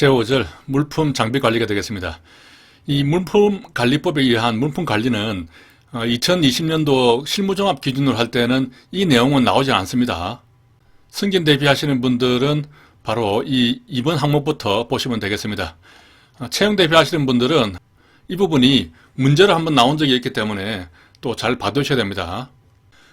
제5절 물품 장비 관리가 되겠습니다. 이 물품 관리법에 의한 물품 관리는 2020년도 실무종합 기준으로 할 때는 이 내용은 나오지 않습니다. 승진 대비하시는 분들은 바로 이번 항목부터 보시면 되겠습니다. 채용 대비하시는 분들은 이 부분이 문제로 한번 나온 적이 있기 때문에 또 잘 봐두셔야 됩니다.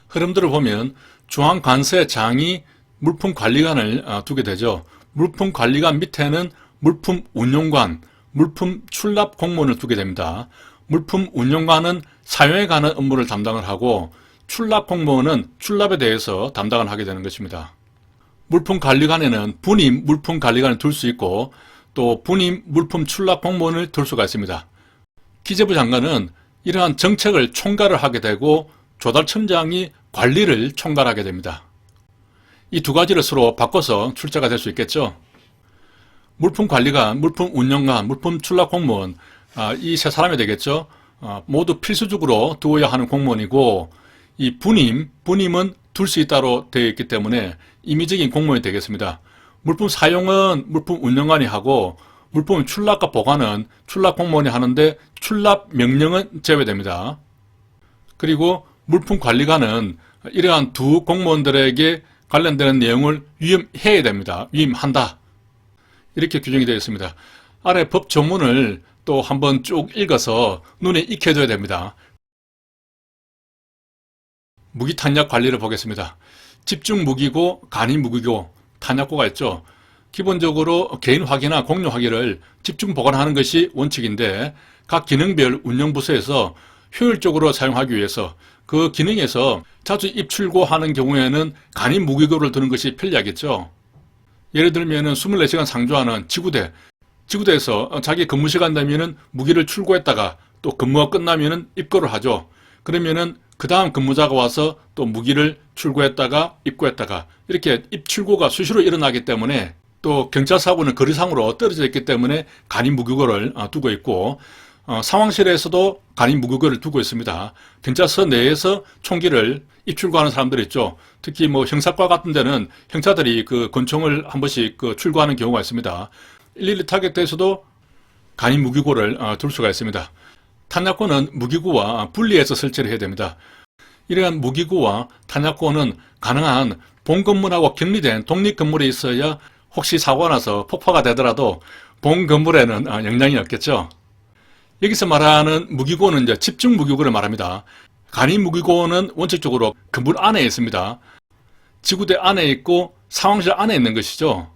흐름들을 보면 중앙관세장이 물품관리관을 두게 되죠. 물품관리관 밑에는 물품운용관, 물품출납공무원을 두게 됩니다. 물품운용관은 사용에 관한 업무를 담당을 하고 출납공무원은 출납에 대해서 담당을 하게 되는 것입니다. 물품관리관에는 분임 물품관리관을 둘 수 있고 또 분임 물품출납공무원을 둘 수가 있습니다. 기재부 장관은 이러한 정책을 총괄을 하게 되고 조달청장이 관리를 총괄하게 됩니다. 이 두 가지를 서로 바꿔서 출제가 될 수 있겠죠. 물품관리관, 물품운용관, 물품출납공무원 이 세 사람이 되겠죠. 모두 필수적으로 두어야 하는 공무원이고 이 분임은 둘 수 있다로 되어 있기 때문에 임의적인 공무원이 되겠습니다. 물품 사용은 물품운용관이 하고 물품 출납과 보관은 출납공무원이 하는데 출납 명령은 제외됩니다. 그리고 물품관리관은 이러한 두 공무원들에게 관련되는 내용을 위임해야 됩니다. 위임한다. 이렇게 규정이 되어 있습니다. 아래 법 조문을 또 한번 쭉 읽어서 눈에 익혀둬야 됩니다. 무기 탄약 관리를 보겠습니다. 집중 무기고, 간이 무기고, 탄약고가 있죠. 기본적으로 개인 화기나 공유 화기를 집중 보관하는 것이 원칙인데 각 기능별 운영부서에서 효율적으로 사용하기 위해서 그 기능에서 자주 입출고하는 경우에는 간이 무기고를 두는 것이 편리하겠죠. 예를 들면 24시간 상주하는 지구대에서 자기 근무 시간 되면 무기를 출고했다가 또 근무가 끝나면 입고를 하죠. 그러면은 그 다음 근무자가 와서 또 무기를 출고했다가 입고했다가 이렇게 입출고가 수시로 일어나기 때문에 또 경찰사고는 거리상으로 떨어져 있기 때문에 간이 무기고를 두고 있고 상황실에서도 간이 무기고를 두고 있습니다. 경찰서 내에서 총기를 입출고하는 사람들이 있죠. 특히 형사과 같은 데는 형사들이 그 권총을 한 번씩 출고하는 경우가 있습니다. 112 타겟대에서도 간이 무기고를 둘 수가 있습니다. 탄약고는 무기고와 분리해서 설치를 해야 됩니다. 이러한 무기고와 탄약고는 가능한 본 건물하고 격리된 독립 건물에 있어야 혹시 사고가 나서 폭파가 되더라도 본 건물에는 영향이 없겠죠. 여기서 말하는 무기고는 이제 집중 무기고를 말합니다. 간이 무기고는 원칙적으로 건물 안에 있습니다. 지구대 안에 있고 상황실 안에 있는 것이죠.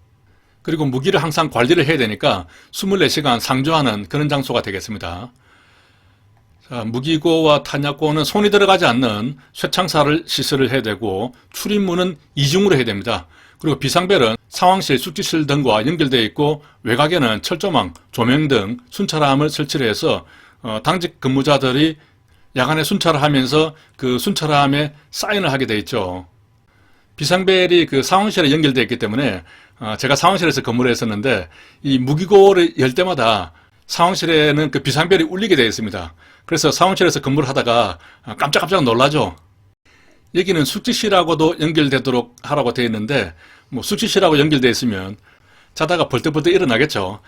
그리고 무기를 항상 관리를 해야 되니까 24시간 상주하는 그런 장소가 되겠습니다. 자, 무기고와 탄약고는 손이 들어가지 않는 쇠창살을 시설을 해야 되고 출입문은 이중으로 해야 됩니다. 그리고 비상벨은 상황실, 숙직실 등과 연결되어 있고 외곽에는 철조망, 조명 등 순찰함을 설치를 해서 당직 근무자들이 야간에 순찰을 하면서 그 순찰함에 사인을 하게 되어 있죠. 비상벨이 그 상황실에 연결되어 있기 때문에 제가 상황실에서 근무를 했었는데 이 무기고를 열 때마다 상황실에는 그 비상벨이 울리게 되어 있습니다. 그래서 상황실에서 근무를 하다가 깜짝깜짝 놀라죠. 여기는 숙직실하고도 연결되도록 하라고 되어 있는데 숙직실하고 연결되어 있으면 자다가 벌떡벌떡 일어나겠죠.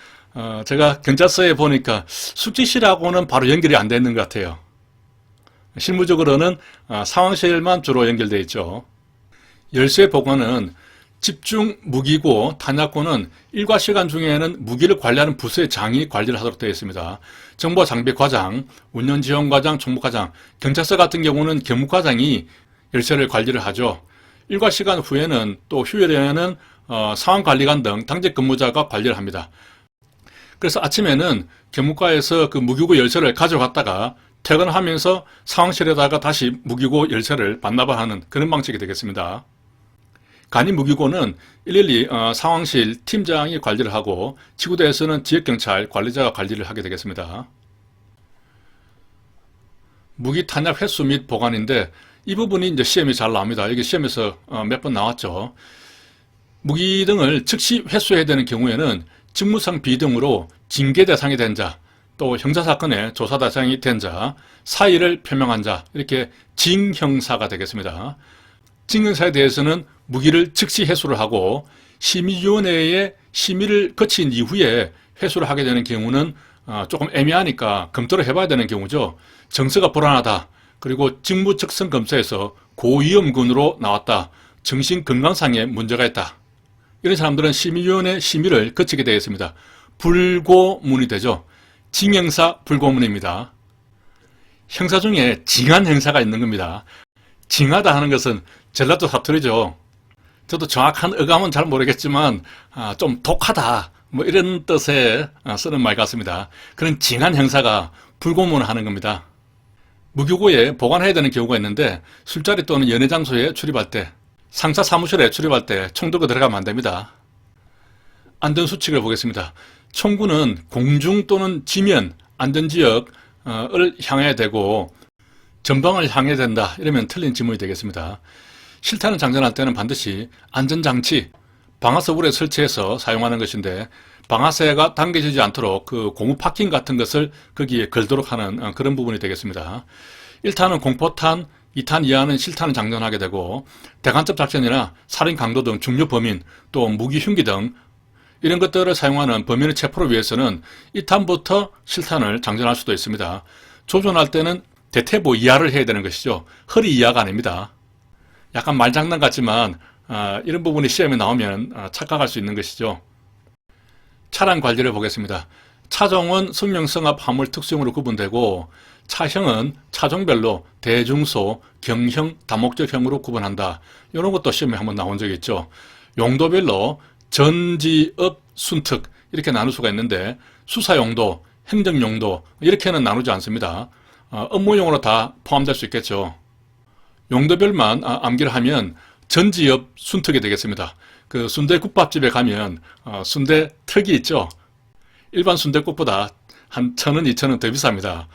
제가 경찰서에 보니까 숙직실하고는 바로 연결이 안 되어 있는 것 같아요. 실무적으로는 상황실만 주로 연결되어 있죠. 열쇠 보관은 집중 무기고 탄약고는 일과 시간 중에는 무기를 관리하는 부서의 장이 관리를 하도록 되어 있습니다. 정보장비과장, 운영지원과장, 총무과장, 경찰서 같은 경우는 경무과장이 열쇠를 관리를 하죠. 일과 시간 후에는 또 휴일에는 상황관리관 등 당직 근무자가 관리를 합니다. 그래서 아침에는 경무과에서 그 무기고 열쇠를 가져갔다가 퇴근하면서 상황실에다가 다시 무기고 열쇠를 반납을 하는 그런 방식이 되겠습니다. 간이 무기고는 112 상황실 팀장이 관리를 하고 지구대에서는 지역경찰 관리자가 관리를 하게 되겠습니다. 무기 탄약 회수 및 보관인데 이 부분이 이제 시험이 잘 나옵니다. 여기 시험에서 몇 번 나왔죠. 무기 등을 즉시 회수해야 되는 경우에는 직무상 비등으로 징계 대상이 된 자, 또 형사사건의 조사 대상이 된 자, 사의를 표명한 자, 이렇게 징형사가 되겠습니다. 징형사에 대해서는 무기를 즉시 회수를 하고 심의위원회의 심의를 거친 이후에 회수를 하게 되는 경우는 조금 애매하니까 검토를 해봐야 되는 경우죠. 정서가 불안하다. 그리고 직무적성 검사에서 고위험군으로 나왔다. 정신건강상에 문제가 있다. 이런 사람들은 심의위원회 심의를 거치게 되겠습니다. 불고문이 되죠. 징형사 불고문입니다. 형사 중에 징한 형사가 있는 겁니다. 징하다 하는 것은 전라도 사투리죠. 저도 정확한 어감은 잘 모르겠지만 좀 독하다 뭐 이런 뜻에 쓰는 말 같습니다. 그런 징한 형사가 불고문을 하는 겁니다. 무교고에 보관해야 되는 경우가 있는데 술자리 또는 연애 장소에 출입할 때, 상사 사무실에 출입할 때 총 들고 들어가면 안 됩니다. 안전수칙을 보겠습니다. 총구는 공중 또는 지면, 안전지역을 향해야 되고 전방을 향해야 된다. 이러면 틀린 지문이 되겠습니다. 실탄을 장전할 때는 반드시 안전장치, 방아쇠불에 설치해서 사용하는 것인데 방아쇠가 당겨지지 않도록 그 고무 파킹 같은 것을 거기에 걸도록 하는 그런 부분이 되겠습니다. 1탄은 공포탄, 2탄 이하는 실탄을 장전하게 되고 대간첩 작전이나 살인 강도 등 중요 범인, 또 무기 흉기 등 이런 것들을 사용하는 범인의 체포를 위해서는 2탄부터 실탄을 장전할 수도 있습니다. 조준할 때는 대퇴부 이하를 해야 되는 것이죠. 허리 이하가 아닙니다. 약간 말장난 같지만 이런 부분이 시험에 나오면 착각할 수 있는 것이죠. 차량 관리를 보겠습니다. 차종은 성명성합 화물 특수형으로 구분되고 차형은 차종별로 대중소, 경형, 다목적형으로 구분한다. 이런 것도 시험에 한번 나온 적이 있죠. 용도별로 전지업, 순특 이렇게 나눌 수가 있는데 수사용도, 행정용도 이렇게는 나누지 않습니다. 업무용으로 다 포함될 수 있겠죠. 용도별만 암기를 하면 전지업, 순특이 되겠습니다. 그 순대국밥집에 가면 순대특이 있죠. 일반 순대국보다 한 1,000원, 2,000원 더 비쌉니다.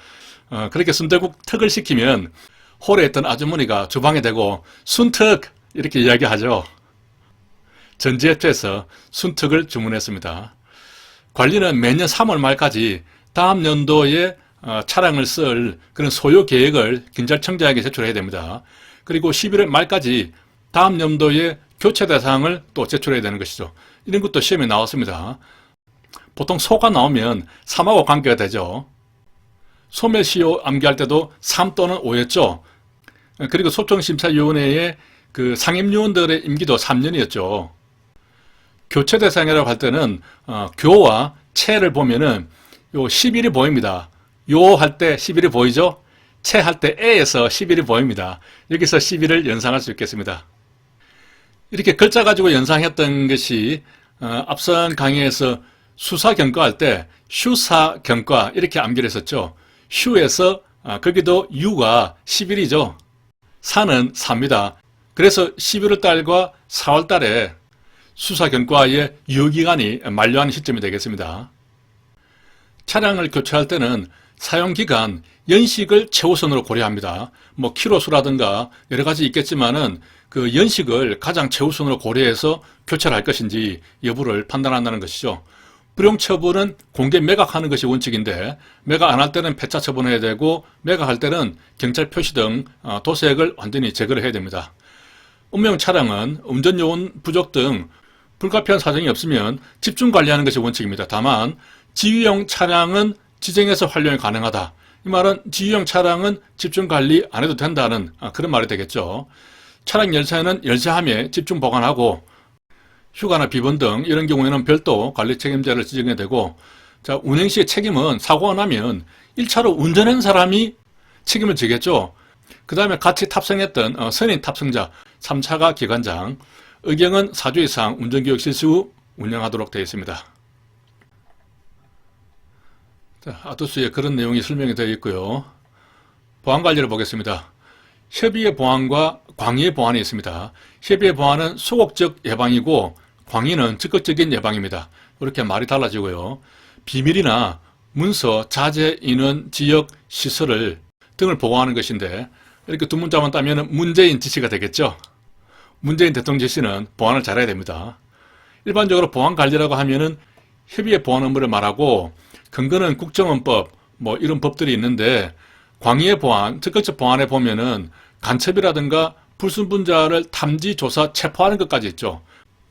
그렇게 순대국 특을 시키면 홀에 있던 아주머니가 주방에 대고 순특 이렇게 이야기하죠. 전지협회에서 순특을 주문했습니다. 관리는 매년 3월 말까지 다음 연도에 차량을 쓸 그런 소요 계획을 경찰청장에게 제출해야 됩니다. 그리고 11월 말까지 다음 연도에 교체 대상을 또 제출해야 되는 것이죠. 이런 것도 시험에 나왔습니다. 보통 소가 나오면 3하고 관계가 되죠. 소멸시효 암기할 때도 3 또는 5였죠. 그리고 소청심사위원회의 그 상임위원들의 임기도 3년이었죠. 교체 대상이라고 할 때는 교와 체를 보면은 요 10일이 보입니다. 요 할 때 10일이 보이죠? 채 할 때 에에서 10일이 보입니다. 여기서 10일을 연상할 수 있겠습니다. 이렇게 글자 가지고 연상했던 것이 앞선 강의에서 수사 경과할 때 휴사 경과 이렇게 암기를 했었죠. 휴에서 거기도 유가 10일이죠. 사는 4입니다. 그래서 11월 달과 4월 달에 수사 경과의 유효기간이 만료하는 시점이 되겠습니다. 차량을 교체할 때는 사용기간, 연식을 최우선으로 고려합니다. 뭐 키로수라든가 여러 가지 있겠지만은 그 연식을 가장 최우선으로 고려해서 교체를 할 것인지 여부를 판단한다는 것이죠. 불용처분은 공개 매각하는 것이 원칙인데 매각 안 할 때는 폐차 처분해야 되고 매각할 때는 경찰 표시 등 도색을 완전히 제거를 해야 됩니다. 음용 차량은 운전요원 부족 등 불가피한 사정이 없으면 집중 관리하는 것이 원칙입니다. 다만 지휘용 차량은 지정해서 활용이 가능하다. 이 말은 지휘용 차량은 집중 관리 안 해도 된다는 그런 말이 되겠죠. 차량 열차에는 열차함에 집중 보관하고 휴가나 비번 등 이런 경우에는 별도 관리 책임자를 지정해야 되고, 자, 운행 시의 책임은 사고가 나면 1차로 운전한 사람이 책임을 지겠죠. 그 다음에 같이 탑승했던 선임 탑승자, 3차가 기관장, 의경은 4주 이상 운전교육 실시 후 운영하도록 되어 있습니다. 자, 아토스에 그런 내용이 설명이 되어 있고요. 보안관리를 보겠습니다. 협의의 보안과 광의의 보안이 있습니다. 협의의 보안은 소극적 예방이고 광의는 적극적인 예방입니다. 이렇게 말이 달라지고요. 비밀이나 문서, 자재, 인원, 지역, 시설을 등을 보호하는 것인데 이렇게 두 문자만 따면 문재인 지시가 되겠죠. 문재인 대통령 지시는 보안을 잘해야 됩니다. 일반적으로 보안관리라고 하면은 협의의 보안 업무를 말하고 근거는 국정원법 뭐 이런 법들이 있는데 광의의 보안, 적극적 보안에 보면은 간첩이라든가 불순분자를 탐지, 조사, 체포하는 것까지 있죠.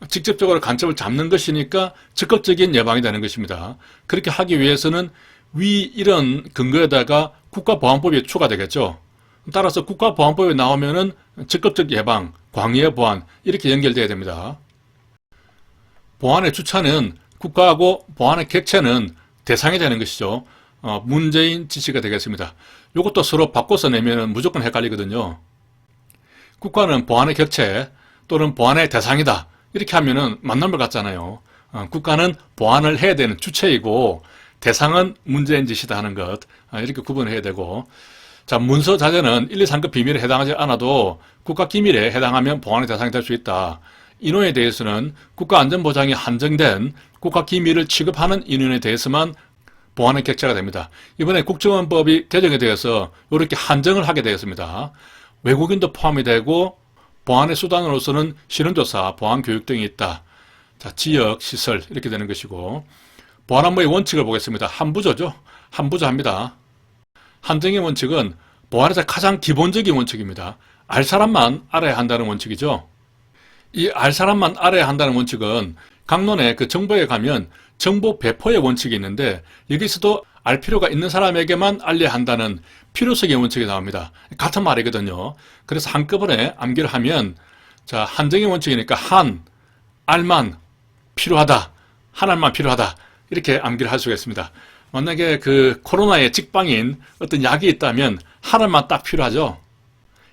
직접적으로 간첩을 잡는 것이니까 적극적인 예방이 되는 것입니다. 그렇게 하기 위해서는 위 이런 근거에다가 국가보안법이 추가되겠죠. 따라서 국가보안법에 나오면은 적극적 예방, 광의의 보안 이렇게 연결돼야 됩니다. 보안의 주체는 국가하고 보안의 객체는 대상이 되는 것이죠. 문재인 지시가 되겠습니다. 이것도 서로 바꿔서 내면은 무조건 헷갈리거든요. 국가는 보안의 객체 또는 보안의 대상이다. 이렇게 하면은 맞는 말 같잖아요. 국가는 보안을 해야 되는 주체이고 대상은 문재인 지시다 하는 것. 이렇게 구분을 해야 되고. 자, 문서 자료는 1, 2, 3급 비밀에 해당하지 않아도 국가 기밀에 해당하면 보안의 대상이 될 수 있다. 인원에 대해서는 국가안전보장이 한정된 국가 기밀을 취급하는 인원에 대해서만 보안의 객체가 됩니다. 이번에 국정원법이 개정에 대해서 이렇게 한정을 하게 되었습니다. 외국인도 포함이 되고 보안의 수단으로서는 실험조사, 보안교육 등이 있다. 자, 지역, 시설 이렇게 되는 것이고 보안 업무의 원칙을 보겠습니다. 한부조죠. 한부조합니다. 한정의 원칙은 보안에서 가장 기본적인 원칙입니다. 알 사람만 알아야 한다는 원칙이죠. 이 알 사람만 알아야 한다는 원칙은 강론의 그 정보에 가면 정보 배포의 원칙이 있는데 여기서도 알 필요가 있는 사람에게만 알려야 한다는 필요성의 원칙이 나옵니다. 같은 말이거든요. 그래서 한꺼번에 암기를 하면 자, 한정의 원칙이니까 한, 알만 필요하다. 한 알만 필요하다. 이렇게 암기를 할 수가 있습니다. 만약에 그 코로나의 직방인 어떤 약이 있다면 한 알만 딱 필요하죠.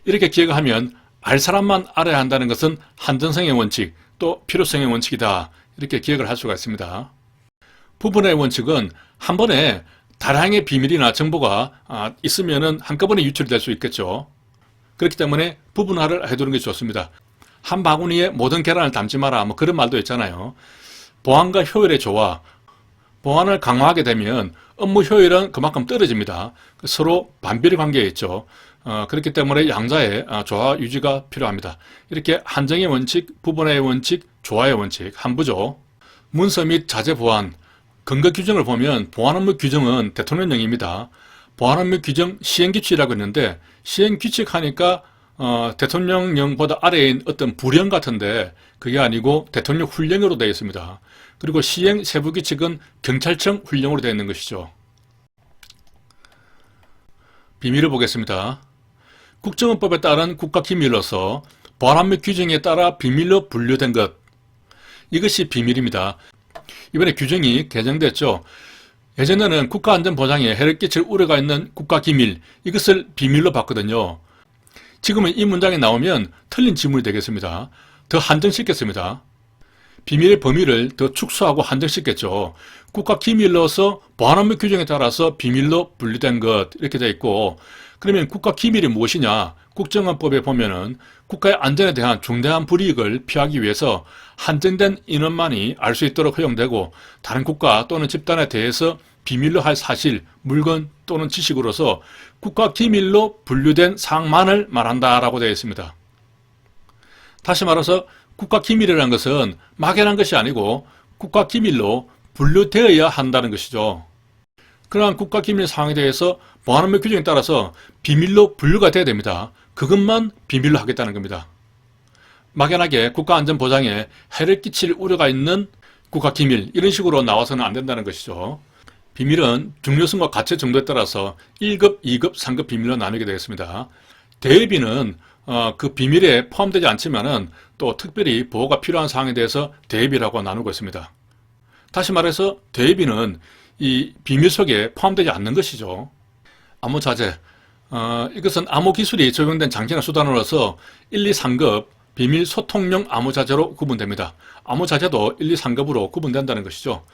이렇게 기억을 하면 알 사람만 알아야 한다는 것은 한정성의 원칙, 또 필요성의 원칙이다. 이렇게 기억을 할 수가 있습니다. 부분의 원칙은 한 번에 다량의 비밀이나 정보가 있으면은 한꺼번에 유출될 수 있겠죠. 그렇기 때문에 부분화를 해두는 게 좋습니다. 한 바구니에 모든 계란을 담지 마라. 뭐 그런 말도 있잖아요. 보안과 효율의 조화. 보안을 강화하게 되면 업무 효율은 그만큼 떨어집니다. 서로 반비례 관계에 있죠. 그렇기 때문에 양자의 조화 유지가 필요합니다. 이렇게 한정의 원칙, 부분화의 원칙, 조화의 원칙, 한부조. 문서 및 자재 보안, 근거 규정을 보면 보안 업무 규정은 대통령령입니다. 보안 업무 규정 시행규칙이라고 했는데 시행규칙 하니까 대통령령보다 아래인 어떤 부령 같은데 그게 아니고 대통령 훈령으로 되어 있습니다. 그리고 시행 세부규칙은 경찰청 훈령으로 되어 있는 것이죠. 비밀을 보겠습니다. 국정원법에 따른 국가기밀로서 보안 업무 규정에 따라 비밀로 분류된 것. 이것이 비밀입니다. 이번에 규정이 개정됐죠. 예전에는 국가안전보장에 해를 끼칠 우려가 있는 국가기밀, 이것을 비밀로 봤거든요. 지금은 이 문장이 나오면 틀린 지문이 되겠습니다. 더 한정시켰습니다. 비밀의 범위를 더 축소하고 한정시켰죠. 국가기밀로서 보안 업무 규정에 따라서 비밀로 분류된 것 이렇게 되어 있고 그러면 국가기밀이 무엇이냐? 국정원법에 보면은 국가의 안전에 대한 중대한 불이익을 피하기 위해서 한정된 인원만이 알 수 있도록 허용되고 다른 국가 또는 집단에 대해서 비밀로 할 사실, 물건 또는 지식으로서 국가기밀로 분류된 사항만을 말한다라고 되어 있습니다. 다시 말해서 국가기밀이라는 것은 막연한 것이 아니고 국가기밀로 분류되어야 한다는 것이죠. 그러한 국가기밀 사항에 대해서 보안 업무 규정에 따라서 비밀로 분류가 돼야 됩니다. 그것만 비밀로 하겠다는 겁니다. 막연하게 국가안전보장에 해를 끼칠 우려가 있는 국가기밀 이런 식으로 나와서는 안 된다는 것이죠. 비밀은 중요성과 가치 정도에 따라서 1급, 2급, 3급 비밀로 나누게 되겠습니다. 대외비는 그 비밀에 포함되지 않지만은 또 특별히 보호가 필요한 사항에 대해서 대외비라고 나누고 있습니다. 다시 말해서 대외비는 이 비밀 속에 포함되지 않는 것이죠. 암호자재. 이것은 암호기술이 적용된 장치나 수단으로서 1, 2, 3급 비밀 소통용 암호자재로 구분됩니다. 암호자재도 1, 2, 3급으로 구분된다는 것이죠.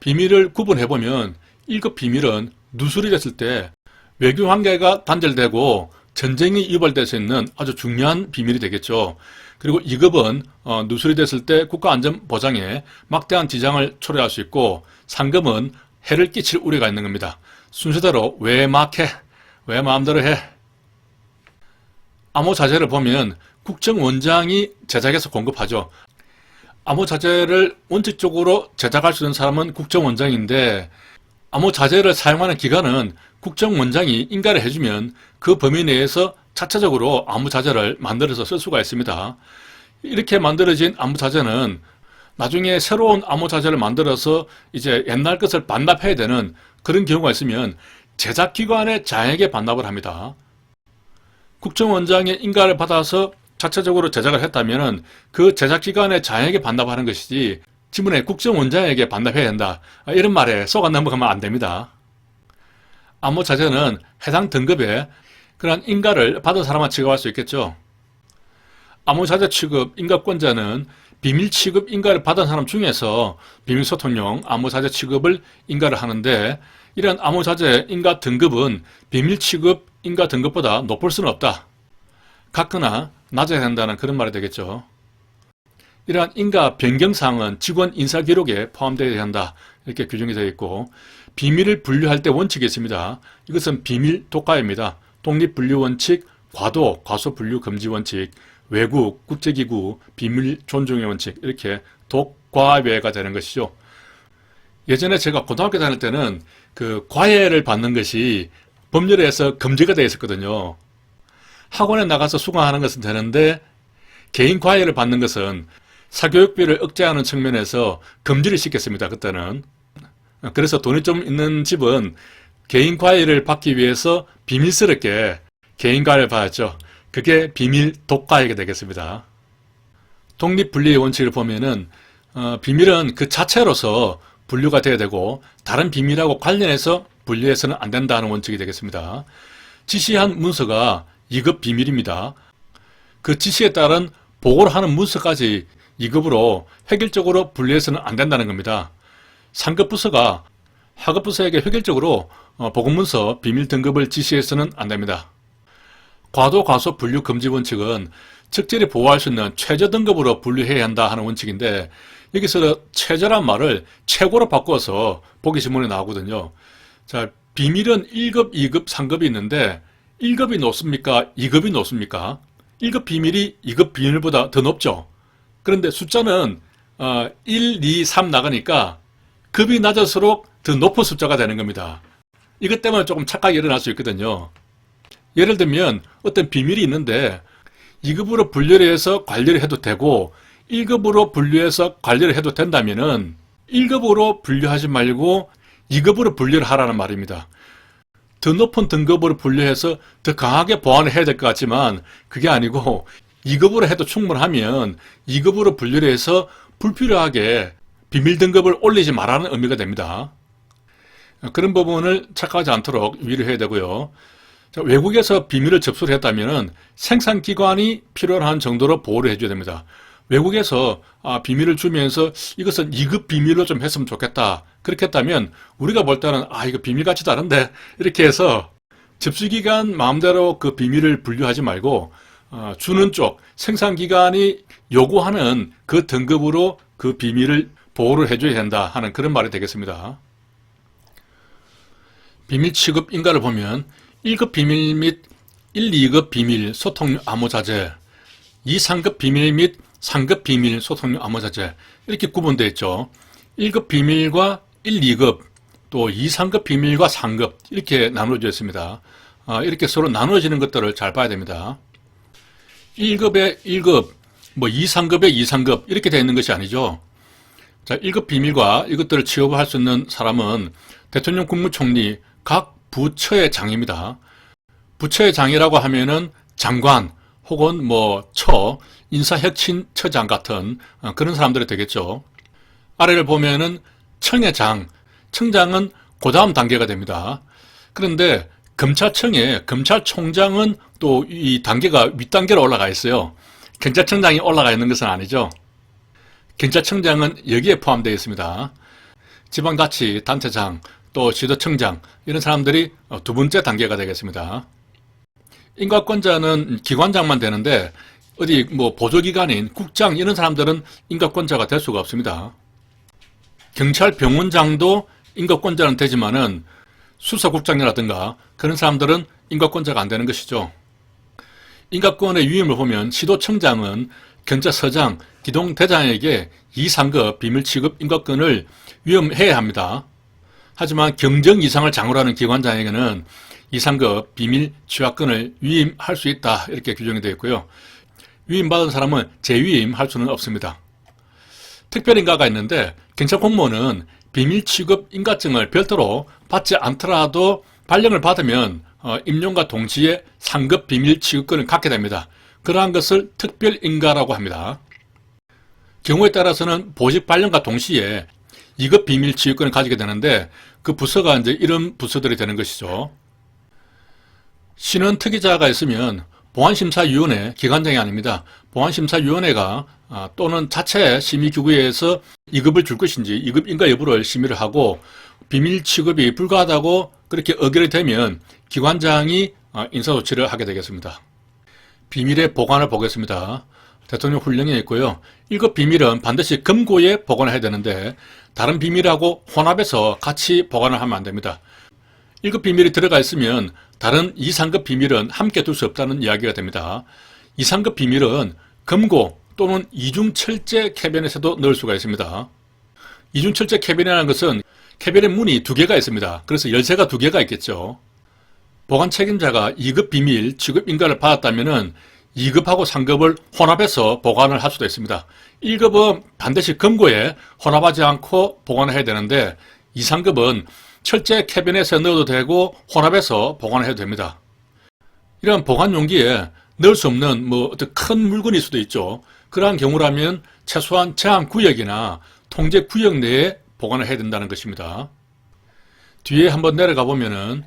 비밀을 구분해보면 1급 비밀은 누설이 됐을 때 외교관계가 단절되고 전쟁이 유발될 수 있는 아주 중요한 비밀이 되겠죠. 그리고 2급은 누설이 됐을 때 국가안전보장에 막대한 지장을 초래할 수 있고 3급은 해를 끼칠 우려가 있는 겁니다. 순서대로 왜 막 해? 왜 마음대로 해? 암호자재를 보면 국정원장이 제작해서 공급하죠. 암호자재를 원칙적으로 제작할 수 있는 사람은 국정원장인데 암호자재를 사용하는 기관은 국정원장이 인가를 해주면 그 범위 내에서 자체적으로 암호자재를 만들어서 쓸 수가 있습니다. 이렇게 만들어진 암호자재는 나중에 새로운 암호자재를 만들어서 이제 옛날 것을 반납해야 되는 그런 경우가 있으면 제작기관의 장에게 반납을 합니다. 국정원장의 인가를 받아서 자체적으로 제작을 했다면 그 제작기관의 장에게 반납하는 것이지 지문에 국정원장에게 반납해야 된다, 이런 말에 속아 넘어가면 안 됩니다. 암호자재는 해당 등급에 그러한 인가를 받은 사람만 취급할 수 있겠죠. 암호자재 취급 인가권자는 비밀 취급 인가를 받은 사람 중에서 비밀소통용 암호자재 취급을 인가를 하는데, 이런 암호자재 인가 등급은 비밀 취급 인가 등급보다 높을 수는 없다. 같거나 낮아야 된다는 그런 말이 되겠죠. 이러한 인가 변경사항은 직원 인사 기록에 포함되어야 한다, 이렇게 규정이 되어 있고, 비밀을 분류할 때 원칙이 있습니다. 이것은 비밀 독과입니다. 독립분류원칙, 과도, 과소분류 금지 원칙, 외국, 국제기구, 비밀 존중의 원칙, 이렇게 독과외가 되는 것이죠. 예전에 제가 고등학교 다닐 때는 그 과외를 받는 것이 법률에서 금지가 되어 있었거든요. 학원에 나가서 수강하는 것은 되는데 개인 과외를 받는 것은 사교육비를 억제하는 측면에서 금지를 시켰습니다, 그때는. 그래서 돈이 좀 있는 집은 개인 과외를 받기 위해서 비밀스럽게 개인 과외를 받았죠. 그게 비밀 독과외가 되겠습니다. 독립분리의 원칙을 보면은 비밀은 그 자체로서 분류가 돼야 되고 다른 비밀하고 관련해서 분리해서는 안 된다는 원칙이 되겠습니다. 지시한 문서가 2급 비밀입니다. 그 지시에 따른 보고를 하는 문서까지 2급으로 획일적으로 분리해서는 안 된다는 겁니다. 상급 부서가 하급 부서에게 획일적으로 보고문서 비밀 등급을 지시해서는 안 됩니다. 과도 과소 분류 금지 원칙은 적절히 보호할 수 있는 최저 등급으로 분류해야 한다 하는 원칙인데, 여기서 최저란 말을 최고로 바꿔서 보기 지문에 나오거든요. 자, 비밀은 1급, 2급, 3급이 있는데 1급이 높습니까? 2급이 높습니까? 1급 비밀이 2급 비밀보다 더 높죠. 그런데 숫자는 1, 2, 3 나가니까 급이 낮을수록 더 높은 숫자가 되는 겁니다. 이것 때문에 조금 착각이 일어날 수 있거든요. 예를 들면 어떤 비밀이 있는데 2급으로 분류를 해서 관리를 해도 되고 1급으로 분류해서 관리를 해도 된다면은 1급으로 분류하지 말고 2급으로 분류를 하라는 말입니다. 더 높은 등급으로 분류해서 더 강하게 보완을 해야 될 것 같지만 그게 아니고 2급으로 해도 충분하면 2급으로 분류를 해서 불필요하게 비밀 등급을 올리지 말라는 의미가 됩니다. 그런 부분을 착각하지 않도록 유의를 해야 되고요. 자, 외국에서 비밀을 접수를 했다면 생산기관이 필요한 정도로 보호를 해줘야 됩니다. 외국에서 비밀을 주면서 이것은 2급 비밀로 좀 했으면 좋겠다, 그렇게 했다면 우리가 볼 때는 이거 비밀같이 다른데, 이렇게 해서 접수기관 마음대로 그 비밀을 분류하지 말고 주는 쪽 생산기관이 요구하는 그 등급으로 그 비밀을 보호를 해줘야 한다 하는 그런 말이 되겠습니다. 비밀 취급 인가를 보면 1급 비밀 및 1, 2급 비밀 소통용 암호자재, 2, 3급 비밀 및 3급 비밀 소통용 암호자재, 이렇게 구분되어 있죠. 1급 비밀과 1, 2급, 또 2, 3급 비밀과 3급, 이렇게 나누어져 있습니다. 이렇게 서로 나누어지는 것들을 잘 봐야 됩니다. 1급에 1급, 2, 3급에 2, 3급, 이렇게 되어 있는 것이 아니죠. 자, 1급 비밀과 이것들을 취업할 수 있는 사람은 대통령 국무총리, 각 부처의 장입니다. 부처의 장이라고 하면은 장관 혹은 인사혁신처장 같은 그런 사람들이 되겠죠. 아래를 보면은 청의 장, 청장은 그 다음 단계가 됩니다. 그런데 검찰청에 검찰총장은 또 이 단계가 윗단계로 올라가 있어요. 경찰청장이 올라가 있는 것은 아니죠. 경찰청장은 여기에 포함되어 있습니다. 지방자치단체장, 또 지도청장, 이런 사람들이 두 번째 단계가 되겠습니다. 인가권자는 기관장만 되는데 어디 보조기관인 국장, 이런 사람들은 인가권자가 될 수가 없습니다. 경찰병원장도 인가권자는 되지만은 수사국장이라든가 그런 사람들은 인가권자가 안 되는 것이죠. 인가권의 유임을 보면 시도청장은 경찰서장, 기동대장에게 2, 3급 비밀 취급 인가권을 위임해야 합니다. 하지만 경정 이상을 장으로 하는 기관장에게는 2, 3급 비밀 취하권을 위임할 수 있다, 이렇게 규정이 되어 있고요. 위임받은 사람은 재위임할 수는 없습니다. 특별인가가 있는데 경찰 공무원은 비밀 취급 인가증을 별도로 받지 않더라도 발령을 받으면 임용과 동시에 상급 비밀 취급권을 갖게 됩니다. 그러한 것을 특별인가라고 합니다. 경우에 따라서는 보직 발령과 동시에 2급 비밀 취급권을 가지게 되는데 그 부서가 이제 이런 부서들이 되는 것이죠. 신원 특이자가 있으면 보안심사위원회 기관장이 아닙니다. 보안심사위원회가 또는 자체 심의기구에서 2급을 줄 것인지 2급 인가 여부를 심의를 하고 비밀 취급이 불가하다고 그렇게 의결이 되면 기관장이 인사조치를 하게 되겠습니다. 비밀의 보관을 보겠습니다. 대통령 훈령에 있고요. 1급 비밀은 반드시 금고에 보관을 해야 되는데 다른 비밀하고 혼합해서 같이 보관을 하면 안 됩니다. 1급 비밀이 들어가 있으면 다른 2, 3급 비밀은 함께 둘 수 없다는 이야기가 됩니다. 2, 3급 비밀은 금고 또는 이중철제 캐비넷에도 넣을 수가 있습니다. 이중철제 캐비넷이라는 것은 캐비넷 문이 2개가 있습니다. 그래서 열쇠가 2개가 있겠죠. 보관 책임자가 2급 비밀 취급 인가를 받았다면 2급하고 3급을 혼합해서 보관을 할 수도 있습니다. 1급은 반드시 금고에 혼합하지 않고 보관을 해야 되는데 2, 3급은 철제 캐비넷에 넣어도 되고 혼합해서 보관을 해도 됩니다. 이런 보관 용기에 넣을 수 없는 어떤 큰 물건일 수도 있죠. 그러한 경우라면 최소한 제한구역이나 통제구역 내에 보관을 해야 된다는 것입니다. 뒤에 한번 내려가 보면은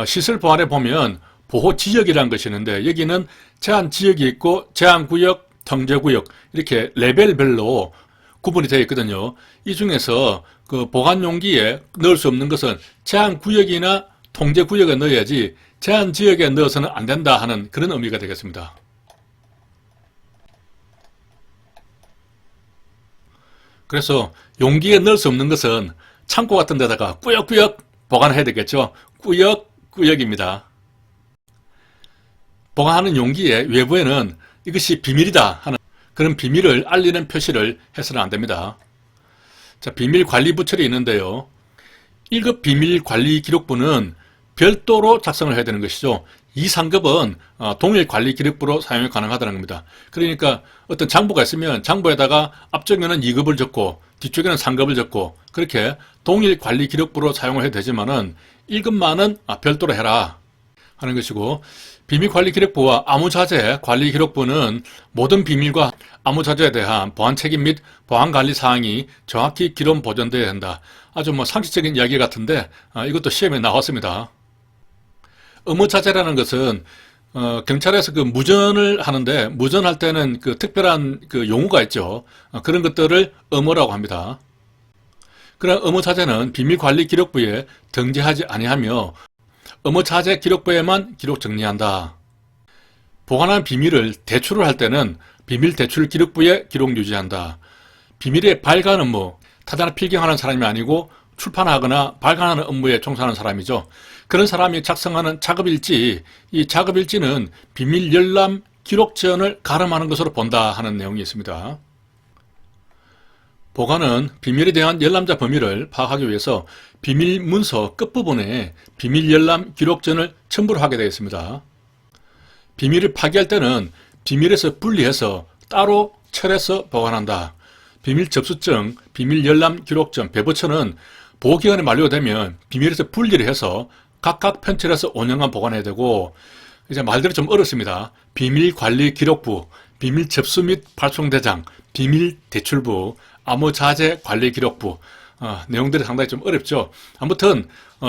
시설 보안에 보면 보호지역이라는 것이 있는데 여기는 제한지역이 있고 제한구역, 통제구역 이렇게 레벨별로 구분이 되어 있거든요. 이 중에서 그 보관용기에 넣을 수 없는 것은 제한구역이나 통제구역에 넣어야지 제한지역에 넣어서는 안 된다 하는 그런 의미가 되겠습니다. 그래서 용기에 넣을 수 없는 것은 창고 같은 데다가 꾸역꾸역 보관해야 되겠죠. 꾸역꾸역입니다. 보관하는 용기의 외부에는 이것이 비밀이다 하는 그런 비밀을 알리는 표시를 해서는 안 됩니다. 자, 비밀관리부처리 있는데요. 1급 비밀관리기록부는 별도로 작성을 해야 되는 것이죠. 2, 3급은 동일 관리기록부로 사용이 가능하다는 겁니다. 그러니까 어떤 장부가 있으면 장부에다가 앞쪽에는 2급을 적고 뒤쪽에는 3급을 적고 그렇게 동일 관리기록부로 사용을 해도 되지만은 1급만은 별도로 해라 하는 것이고 비밀관리기록부와 암호자재 관리기록부는 모든 비밀과 암호자재에 대한 보안 책임 및 보안관리 사항이 정확히 기록 보존되어야 한다. 아주 상식적인 이야기 같은데 이것도 시험에 나왔습니다. 암호자재라는 것은 경찰에서 그 무전을 하는데 무전할 때는 그 특별한 그 용어가 있죠. 그런 것들을 암호라고 합니다. 그런 암호자재는 비밀관리기록부에 등재하지 아니하며 암호자재 기록부에만 기록 정리한다. 보관한 비밀을 대출을 할 때는 비밀대출 기록부에 기록 유지한다. 비밀의 발간 업무, 타자나 필경하는 사람이 아니고 출판하거나 발간하는 업무에 종사하는 사람이죠. 그런 사람이 작성하는 작업일지, 이 작업일지는 비밀 열람 기록전을 가름하는 것으로 본다 하는 내용이 있습니다. 보관은 비밀에 대한 열람자 범위를 파악하기 위해서 비밀 문서 끝부분에 비밀 열람 기록전을 첨부를 하게 되어 있습니다. 비밀을 파기할 때는 비밀에서 분리해서 따로 철해서 보관한다. 비밀 접수증, 비밀 열람 기록전, 배부처는 보호기간이 만료되면 비밀에서 분리를 해서 각각 편철해서 5년간 보관해야 되고 이제 말대로 좀 어렵습니다. 비밀관리기록부, 비밀 접수 및 발송대장, 비밀대출부, 암호자재 관리기록부 내용들이 상당히 좀 어렵죠. 아무튼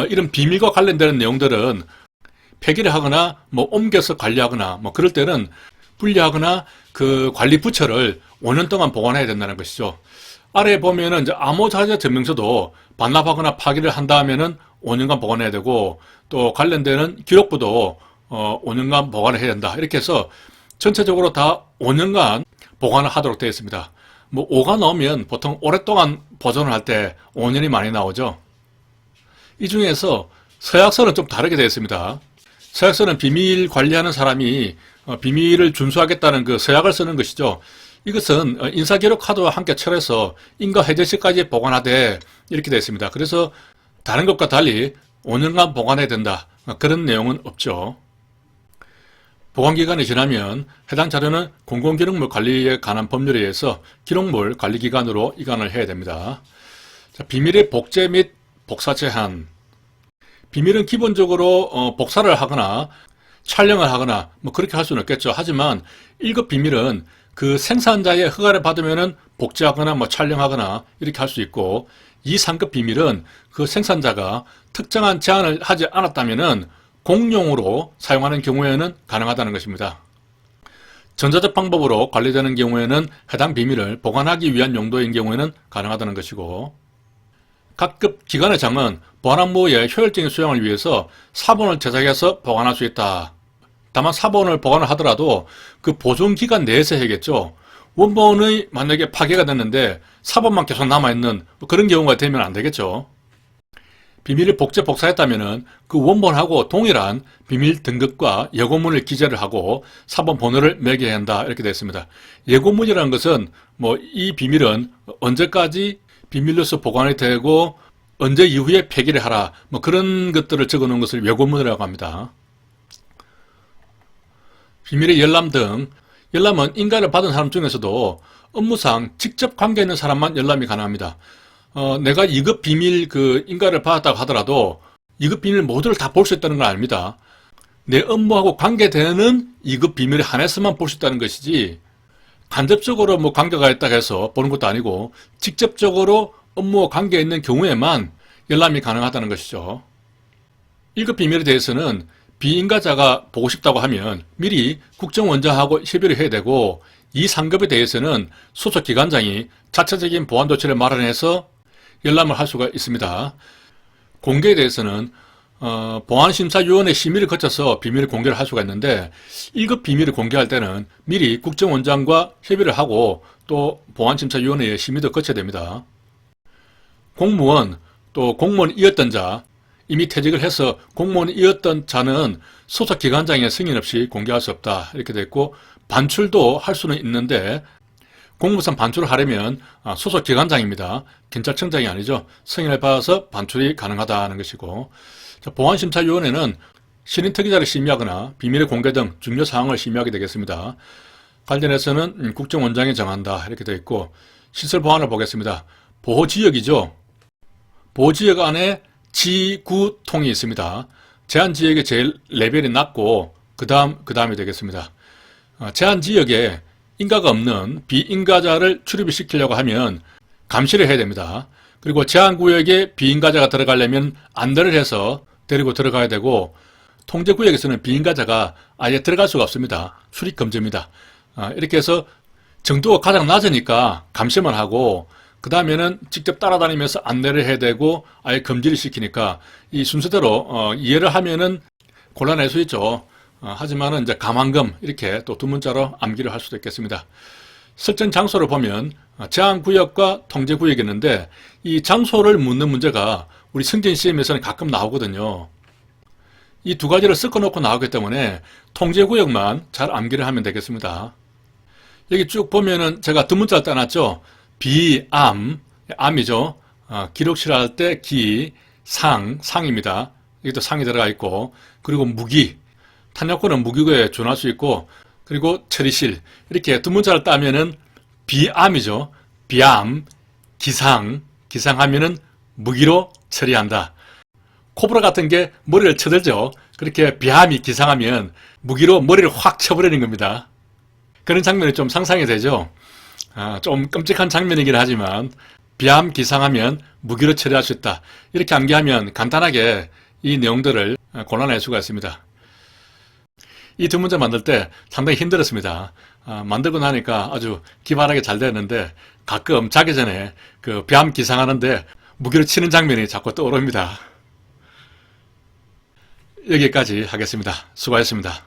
이런 비밀과 관련되는 내용들은 폐기를 하거나 옮겨서 관리하거나 그럴 때는 분리하거나 그 관리 부처를 5년 동안 보관해야 된다는 것이죠. 아래에 보면은 이제 암호자재 증명서도 반납하거나 파기를 한다 하면은 5년간 보관해야 되고 또 관련되는 기록부도 5년간 보관을 해야 된다. 이렇게 해서 전체적으로 다 5년간 보관을 하도록 되어 있습니다. 5가 나오면 보통 오랫동안 보존을 할 때 5년이 많이 나오죠. 이 중에서 서약서는 좀 다르게 되어 있습니다. 서약서는 비밀 관리하는 사람이 비밀을 준수하겠다는 그 서약을 쓰는 것이죠. 이것은 인사기록 카드와 함께 철해서 인가 해제 시까지 보관하되 이렇게 되어 있습니다. 그래서 다른 것과 달리 5년간 보관해야 된다. 그런 내용은 없죠. 보관기간이 지나면 해당 자료는 공공기록물 관리에 관한 법률에 의해서 기록물 관리기관으로 이관을 해야 됩니다. 자, 비밀의 복제 및 복사 제한. 비밀은 기본적으로 복사를 하거나 촬영을 하거나 뭐 그렇게 할 수는 없겠죠. 하지만 1급 비밀은 그 생산자의 허가를 받으면은 복제하거나 뭐 촬영하거나 이렇게 할 수 있고, 2, 3급 비밀은 그 생산자가 특정한 제한을 하지 않았다면은 공용으로 사용하는 경우에는 가능하다는 것입니다. 전자적 방법으로 관리되는 경우에는 해당 비밀을 보관하기 위한 용도인 경우에는 가능하다는 것이고, 각급 기관의 장은 보안 업무의 효율적인 수행을 위해서 사본을 제작해서 보관할 수 있다. 다만 사본을 보관을 하더라도 그 보존 기간 내에서 해야겠죠. 원본이 만약에 파괴가 됐는데 사본만 계속 남아있는 그런 경우가 되면 안 되겠죠. 비밀을 복제 복사했다면 그 원본하고 동일한 비밀 등급과 예고문을 기재를 하고 사본 번호를 매겨야 한다, 이렇게 되어 있습니다. 예고문이라는 것은 뭐 이 비밀은 언제까지 비밀로서 보관이 되고 언제 이후에 폐기를 하라, 뭐 그런 것들을 적어 놓은 것을 예고문이라고 합니다. 비밀의 열람 등. 열람은 인가를 받은 사람 중에서도 업무상 직접 관계 있는 사람만 열람이 가능합니다. 내가 2급 비밀 그 인가를 받았다고 하더라도 2급 비밀 모두를 다 볼 수 있다는 건 아닙니다. 내 업무하고 관계되는 2급 비밀에 한해서만 볼 수 있다는 것이지, 간접적으로 뭐 관계가 있다고 해서 보는 것도 아니고 직접적으로 업무와 관계 있는 경우에만 열람이 가능하다는 것이죠. 1급 비밀에 대해서는 비인가자가 보고 싶다고 하면 미리 국정원장하고 협의를 해야 되고, 2, 3급에 대해서는 소속 기관장이 자체적인 보안 조치를 마련해서 열람을 할 수가 있습니다. 공개에 대해서는 보안심사위원회 심의를 거쳐서 비밀을 공개를 할 수가 있는데, 1급 비밀을 공개할 때는 미리 국정원장과 협의를 하고 또 보안심사위원회의 심의도 거쳐야 됩니다. 공무원, 또 공무원이었던 자, 이미 퇴직을 해서 공무원이었던 자는 소속 기관장의 승인 없이 공개할 수 없다, 이렇게 되어 있고, 반출도 할 수는 있는데 공무상 반출을 하려면 소속 기관장입니다. 경찰청장이 아니죠. 승인을 받아서 반출이 가능하다는 것이고, 보안심사위원회는 신인 특이자를 심의하거나 비밀의 공개 등 중요 사항을 심의하게 되겠습니다. 관련해서는 국정원장이 정한다, 이렇게 되어 있고, 시설 보안을 보겠습니다. 보호지역이죠. 보호지역 안에 지구통이 있습니다. 제한지역의 제일 레벨이 낮고 그 다음이 되겠습니다. 제한지역에 인가가 없는 비인가자를 출입을 시키려고 하면 감시를 해야 됩니다. 그리고 제한구역에 비인가자가 들어가려면 안내를 해서 데리고 들어가야 되고, 통제구역에서는 비인가자가 아예 들어갈 수가 없습니다. 출입금지입니다. 이렇게 해서 정도가 가장 낮으니까 감시만 하고, 그 다음에는 직접 따라다니면서 안내를 해야 되고 아예 금지를 시키니까 이 순서대로 이해를 하면은 곤란할 수 있죠. 하지만은 이제 감안금 이렇게 또 두 문자로 암기를 할 수도 있겠습니다. 설정 장소를 보면 제한구역과 통제구역이 있는데, 이 장소를 묻는 문제가 우리 승진 시험에서는 가끔 나오거든요. 이 두 가지를 섞어놓고 나오기 때문에 통제구역만 잘 암기를 하면 되겠습니다. 여기 쭉 보면은 제가 두 문자를 따놨죠. 비암, 암이죠. 기록실할 때 기, 상입니다. 여기도 상이 들어가 있고, 그리고 무기, 탄약고는 무기고에 준할 수 있고, 그리고 처리실, 이렇게 두 문자를 따면은 비암이죠. 비암, 기상하면은 무기로 처리한다. 코브라 같은 게 머리를 쳐들죠. 그렇게 비암이 기상하면 무기로 머리를 확 쳐버리는 겁니다. 그런 장면이 좀 상상이 되죠. 좀 끔찍한 장면이긴 하지만 비암 기상하면 무기로 처리할 수 있다. 이렇게 암기하면 간단하게 이 내용들을 골라낼 수가 있습니다. 이 두 문제 만들 때 상당히 힘들었습니다. 만들고 나니까 아주 기발하게 잘 되는데, 가끔 자기 전에 그 비암 기상하는데 무기로 치는 장면이 자꾸 떠오릅니다. 여기까지 하겠습니다. 수고하셨습니다.